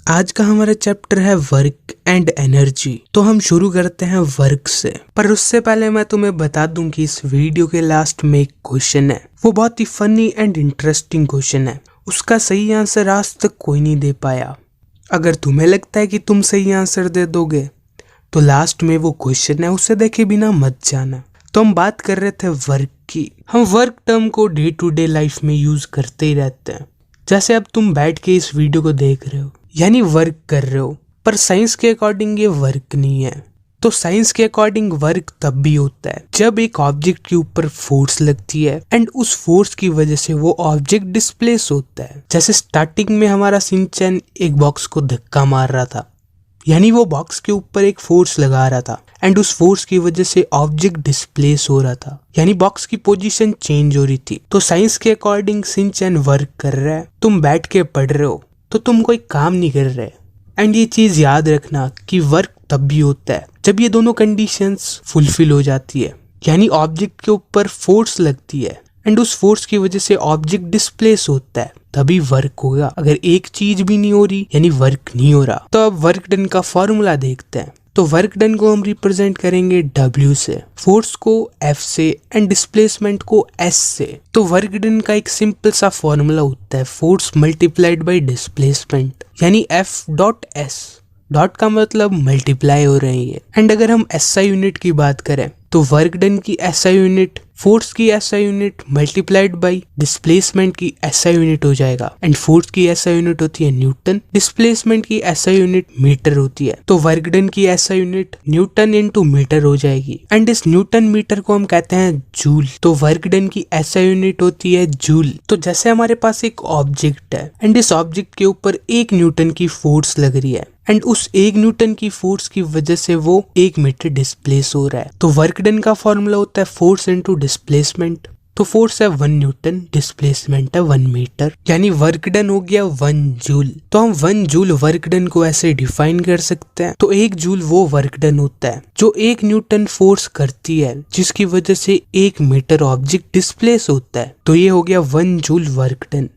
आज का हमारा चैप्टर है वर्क एंड एनर्जी। तो हम शुरू करते हैं वर्क से, पर उससे पहले मैं तुम्हें बता दूं कि इस वीडियो के लास्ट में एक क्वेश्चन है, वो बहुत ही फनी एंड इंटरेस्टिंग क्वेश्चन है। उसका सही आंसर आज तक कोई नहीं दे पाया। अगर तुम्हें लगता है कि तुम सही आंसर दे दोगे तो लास्ट में वो क्वेश्चन है, उसे देखे बिना मत जाना। तो हम बात कर रहे थे वर्क की। हम वर्क टर्म को डे टू डे लाइफ में यूज करते ही रहते हैं। जैसे अब तुम बैठ के इस वीडियो को देख रहे हो, यानी वर्क कर रहे हो, पर साइंस के अकॉर्डिंग ये वर्क नहीं है। तो साइंस के अकॉर्डिंग वर्क तब भी होता है जब एक ऑब्जेक्ट के ऊपर फोर्स लगती है एंड उस फोर्स की वजह से वो ऑब्जेक्ट डिस्प्लेस होता है। जैसे स्टार्टिंग में हमारा शिनचैन एक बॉक्स को धक्का मार रहा था, यानी वो बॉक्स के ऊपर एक फोर्स लगा रहा था एंड उस फोर्स की वजह से ऑब्जेक्ट डिस्प्लेस हो रहा था, यानी बॉक्स की पोजीशन चेंज हो रही थी। तो साइंस के अकॉर्डिंग शिनचैन वर्क कर रहा है, तुम बैठ के पढ़ रहे हो, तो तुम कोई काम नहीं कर रहे। एंड ये चीज याद रखना कि वर्क तब भी होता है जब ये दोनों कंडीशंस फुलफिल हो जाती है, यानी ऑब्जेक्ट के ऊपर फोर्स लगती है एंड उस फोर्स की वजह से ऑब्जेक्ट डिस्प्लेस होता है, तभी वर्क होगा। अगर एक चीज भी नहीं हो रही यानी वर्क नहीं हो रहा। तो अब वर्क डन का फॉर्मूला देखते हैं। तो वर्क डन को हम रिप्रेजेंट करेंगे W से, फोर्स को F से एंड डिस्प्लेसमेंट को S से। तो वर्क डन का एक सिंपल सा फॉर्मूला होता है फोर्स मल्टीप्लाइड बाय डिस्प्लेसमेंट, यानी F डॉट S। डॉट का मतलब मल्टीप्लाई हो रही है। एंड अगर हम SI यूनिट की बात करें तो वर्क डन की SI यूनिट फोर्स की SI unit multiplied by displacement की SI यूनिट हो जाएगा। एंड फोर्स की SI यूनिट होती है न्यूटन, डिस्प्लेसमेंट की SI यूनिट मीटर होती है। तो वर्क डन की SI unit newton into metre हो जाएगी एंड इस न्यूटन मीटर को हम कहते हैं जूल। तो वर्क डन की SI यूनिट होती है जूल। तो जैसे हमारे पास एक ऑब्जेक्ट है एंड इस ऑब्जेक्ट के ऊपर 1 न्यूटन की फोर्स लग रही है एंड उस 1 न्यूटन की फोर्स की वजह से वो 1 मीटर डिस्प्लेस हो रहा है। तो वर्क डन का फॉर्मूला होता है फोर्स इनटू डिस्प्लेसमेंट। तो फोर्स है 1 न्यूटन, डिस्प्लेसमेंट है 1 मीटर, यानी वर्क डन हो गया 1 जूल। तो हम 1 जूल वर्क डन को ऐसे डिफाइन कर सकते हैं। तो 1 जूल वो वर्क डन होता है जो 1 न्यूटन फोर्स करती है जिसकी वजह से 1 मीटर ऑब्जेक्ट डिस्प्लेस होता है। तो ये हो गया 1 जूल वर्क डन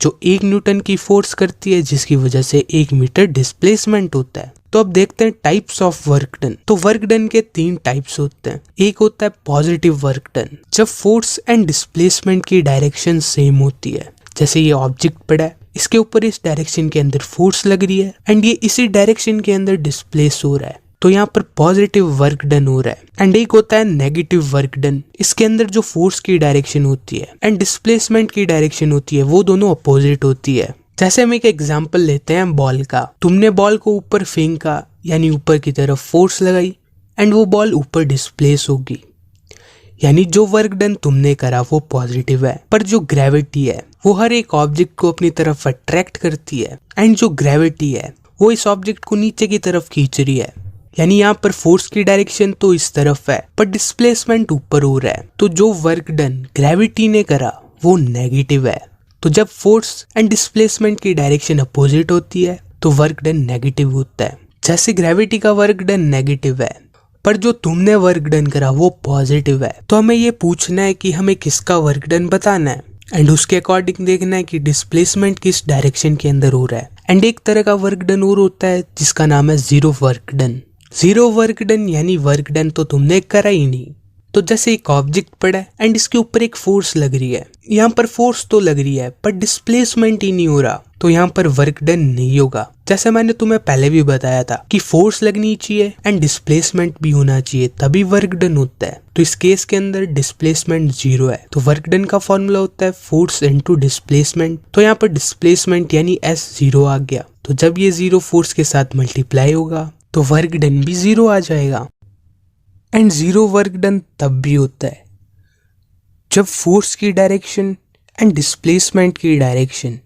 जो 1 न्यूटन की फोर्स करती है जिसकी वजह से 1 मीटर डिस्प्लेसमेंट होता है। तो अब देखते हैं टाइप्स ऑफ वर्क डन। तो वर्क डन के 3 टाइप्स होते हैं। एक होता है पॉजिटिव वर्क डन, जब फोर्स एंड डिस्प्लेसमेंट की डायरेक्शन सेम होती है। जैसे ये ऑब्जेक्ट पड़ा है, इसके ऊपर इस डायरेक्शन के अंदर फोर्स लग रही है एंड ये इसी डायरेक्शन के अंदर डिस्प्लेस हो रहा है, तो यहाँ पर पॉजिटिव वर्क डन हो रहा है। एंड एक होता है नेगेटिव वर्क डन, इसके अंदर जो फोर्स की डायरेक्शन होती है एंड डिस्प्लेसमेंट की डायरेक्शन होती है वो दोनों अपोजिट होती है। जैसे हम एक एग्जांपल लेते हैं बॉल का। तुमने बॉल को ऊपर फेंका, यानी ऊपर की तरफ फोर्स लगाई एंड वो बॉल ऊपर डिस्प्लेस होगी, यानी जो वर्क डन तुमने करा वो पॉजिटिव है। पर जो ग्रेविटी है वो हर एक ऑब्जेक्ट को अपनी तरफ अट्रैक्ट करती है एंड जो ग्रेविटी है वो इस ऑब्जेक्ट को नीचे की तरफ खींच रही है, यानी यहाँ पर फोर्स की डायरेक्शन तो इस तरफ है पर डिस्प्लेसमेंट ऊपर हो रहा है। तो जो वर्क डन ग्रेविटी ने करा वो नेगेटिव है। तो जब फोर्स एंड डिस्प्लेसमेंट की डायरेक्शन अपोजिट होती है तो वर्क डन नेगेटिव होता है। जैसे ग्रेविटी का वर्क डन नेगेटिव है पर जो तुमने वर्क डन करा वो पॉजिटिव है। तो हमें ये पूछना है कि हमें किसका वर्क डन बताना है एंड उसके अकॉर्डिंग देखना है कि डिस्प्लेसमेंट किस डायरेक्शन के अंदर हो रहा है। एंड एक तरह का वर्क डन और होता है जिसका नाम है zero work done. Zero work done यानी वर्क डन तो तुमने करा ही नहीं। तो जैसे एक ऑब्जेक्ट पड़ा है एंड इसके ऊपर एक फोर्स लग रही है, यहाँ पर फोर्स तो लग रही है पर डिस्प्लेसमेंट ही नहीं हो रहा, तो यहाँ पर वर्क डन नहीं होगा। जैसे मैंने तुम्हें पहले भी बताया था कि फोर्स लगनी चाहिए एंड डिस्प्लेसमेंट भी होना चाहिए तभी वर्क डन होता है। तो इस केस के अंदर डिस्प्लेसमेंट 0 है, तो वर्क डन का फॉर्मूला होता है फोर्स इनटू डिस्प्लेसमेंट। तो यहाँ पर डिस्प्लेसमेंट यानी S 0 आ गया। तो जब ये 0 फोर्स के साथ मल्टीप्लाई होगा तो वर्क डन भी 0 आ जाएगा। एंड 0 वर्क डन तब भी होता है जब फोर्स की डायरेक्शन एंड डिस्प्लेसमेंट की डायरेक्शन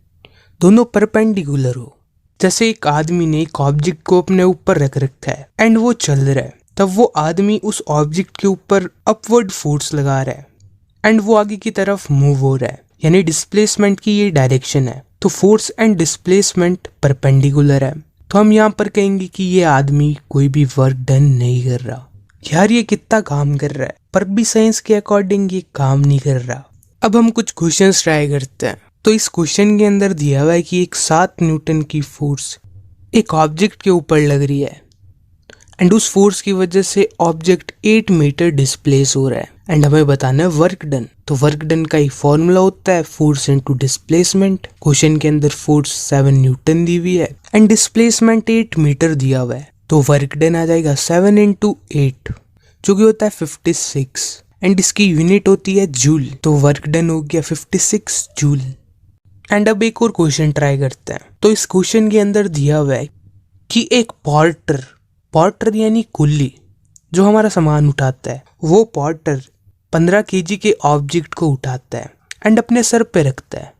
दोनों परपेंडिकुलर हो। जैसे एक आदमी ने एक ऑब्जेक्ट को अपने ऊपर रख रखा है एंड वो चल रहा है, तब वो आदमी उस ऑब्जेक्ट के ऊपर अपवर्ड फोर्स लगा रहा है एंड वो आगे की तरफ मूव हो रहा है, यानी डिस्प्लेसमेंट की ये डायरेक्शन है। तो फोर्स एंड डिस्प्लेसमेंट परपेंडिकुलर है, तो हम यहाँ पर कहेंगे कि ये आदमी कोई भी वर्क डन नहीं कर रहा। यार ये कितना काम कर रहा है पर भी साइंस के अकॉर्डिंग ये काम नहीं कर रहा। अब हम कुछ क्वेश्चंस ट्राई करते हैं। तो इस क्वेश्चन के अंदर दिया हुआ है कि एक 7 न्यूटन की फोर्स एक ऑब्जेक्ट के ऊपर लग रही है एंड उस फोर्स की वजह से ऑब्जेक्ट 8 मीटर डिस्प्लेस हो रहा है एंड हमें बताना है वर्क डन। तो वर्क डन का एक फॉर्मूला होता है फोर्स इनटू डिस्प्लेसमेंट। क्वेश्चन के अंदर फोर्स 7 न्यूटन दी हुई है एंड डिस्प्लेसमेंट 8 मीटर दिया हुआ है, तो वर्क डन आ जाएगा 7 इंटू 8 जो कि होता है 56 एंड इसकी यूनिट होती है जूल। तो वर्क डन हो गया 56 जूल। एंड अब एक और क्वेश्चन ट्राई करते हैं। तो इस क्वेश्चन के अंदर दिया हुआ है कि एक पॉर्टर यानी कुल्ली जो हमारा सामान उठाता है, वो पॉर्टर 15 केजी के ऑब्जेक्ट को उठाता है एंड अपने सर पे रखता है।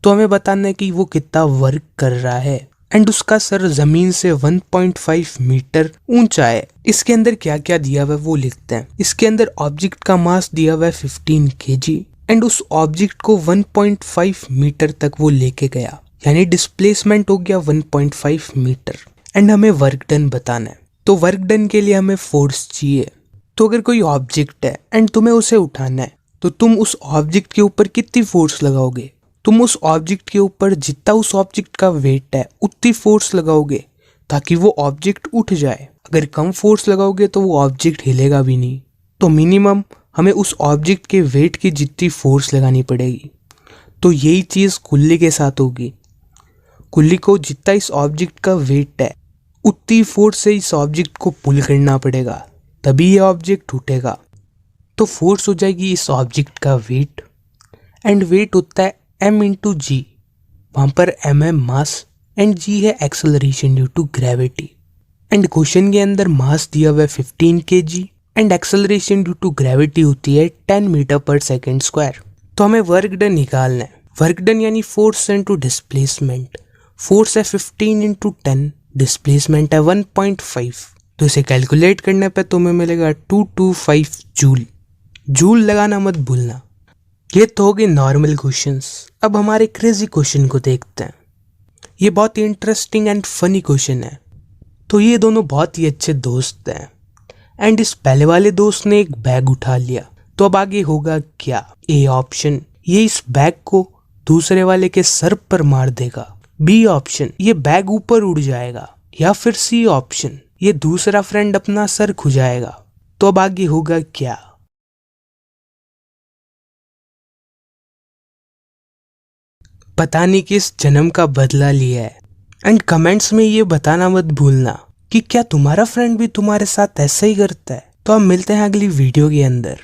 तो हमें बताना है कि वो कितना वर्क कर रहा है एंड उसका सर जमीन से 1.5 मीटर ऊंचा है। इसके अंदर क्या क्या दिया हुआ है वो लिखते हैं। इसके अंदर ऑब्जेक्ट का मास दिया हुआ है 15 केजी एंड उस ऑब्जेक्ट को 1.5 मीटर तक वो लेके गया, यानी डिस्प्लेसमेंट हो गया 1.5 मीटर एंड हमें वर्क डन बताना है। तो वर्क डन के लिए हमें फोर्स चाहिए। तो अगर कोई ऑब्जेक्ट है एंड तुम्हें उसे उठाना है तो तुम उस ऑब्जेक्ट के ऊपर कितनी फोर्स लगाओगे? तुम उस ऑब्जेक्ट के ऊपर जितना उस ऑब्जेक्ट का वेट है उतनी फोर्स लगाओगे ताकि वो ऑब्जेक्ट उठ जाए। अगर कम फोर्स लगाओगे तो वो ऑब्जेक्ट हिलेगा भी नहीं। तो मिनिमम हमें उस ऑब्जेक्ट के वेट की जितनी फोर्स लगानी पड़ेगी। तो यही चीज़ कुल्ली के साथ होगी। कुल्ली को जितना इस ऑब्जेक्ट का वेट है उतनी फोर्स से इस ऑब्जेक्ट को पुल करना पड़ेगा, तभी ये ऑब्जेक्ट उठेगा। तो फोर्स हो जाएगी इस ऑब्जेक्ट का वेट एंड वेट होता है m इंटू जी। वहाँ पर m है मास एंड g है acceleration due to gravity. And question के अंदर मास दिया हुआ है 15 kg and acceleration due to gravity होती है 10 मीटर पर सेकेंड स्क्वायर। तो हमें वर्क डन निकालना है। वर्क डन यानी फोर्स इनटू डिस्प्लेसमेंट। फोर्स है 15 इंटू 10, डिस्प्लेसमेंट है 1.5। तो इसे कैलकुलेट करने पे तुम्हें मिलेगा 225 जूल। जूल लगाना मत भूलना। ये तो हो गए नॉर्मल क्वेश्चंस। अब हमारे क्रेजी क्वेश्चन को देखते हैं। ये बहुत ही इंटरेस्टिंग एंड फनी क्वेश्चन है। तो ये दोनों बहुत ही अच्छे दोस्त हैं एंड इस पहले वाले दोस्त ने एक बैग उठा लिया। तो अब आगे होगा क्या? ए ऑप्शन, ये इस बैग को दूसरे वाले के सर पर मार देगा। बी ऑप्शन, ये बैग ऊपर उड़ जाएगा। या फिर सी ऑप्शन, ये दूसरा फ्रेंड अपना सर खुजाएगा। तो अब आगे होगा क्या? पता नहीं किस जन्म का बदला लिया है। एंड कमेंट्स में ये बताना मत भूलना कि क्या तुम्हारा फ्रेंड भी तुम्हारे साथ ऐसा ही करता है। तो हम मिलते हैं अगली वीडियो के अंदर।